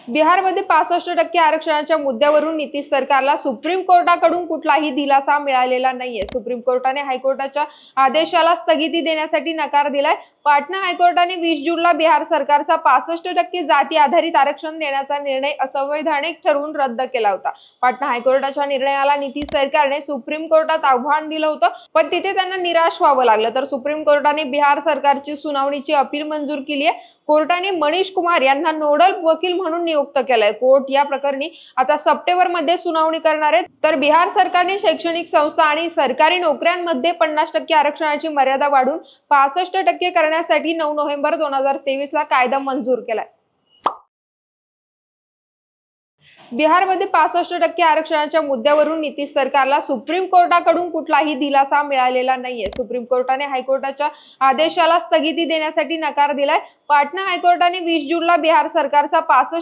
बिहारमध्ये 65% आरक्षणाच्या मुद्द्यावरून नितीश सरकारला सुप्रीम कोर्टाकडून कुठलाही दिलासा मिळालेला नाहीये। सुप्रीम कोर्टाने हायकोर्टाच्या आदेशाला स्थगिती देण्यासाठी नकार दिलाय। पाटणा हायकोर्टाने 20 जूनला बिहार सरकारचा 65% जाती आधारित आरक्षण देण्याचा निर्णय असंवैधानिक ठरवून रद्द केला होता। पाटणा हायकोर्टाच्या निर्णयाला नितीश सरकारने सुप्रीम कोर्टात आव्हान दिलं होतं, पण तिथे त्यांना निराश व्हावं लागलं। तर सुप्रीम कोर्टाने बिहार सरकारची सुनावणीची अपील मंजूर केली आहे। कोर्टाने मनीष कुमार यांना नोडल वकील म्हणून नियुक्त केलंय। कोर्ट या प्रकरणी आता सप्टेंबरमध्ये सुनावणी करणार आहे। तर बिहार सरकारने शैक्षणिक संस्था आणि सरकारी नोकऱ्यांमध्ये 50% आरक्षणाची मर्यादा वाढवून 65% करण्यासाठी 9 नोव्हेंबर 2023 ला कायदा मंजूर केलाय। बिहारमध्ये 65% आरक्षणाच्या मुद्द्यावरून नितीश सरकारला सुप्रीम कोर्टाकडून कुठलाही दिलासा मिळालेला नाहीये। सुप्रीम कोर्टाने हायकोर्टाच्या आदेशाला स्थगिती देण्यासाठी नकार दिलाय। पाटणा हायकोर्टाने 20 जूनला बिहार सरकारचा 65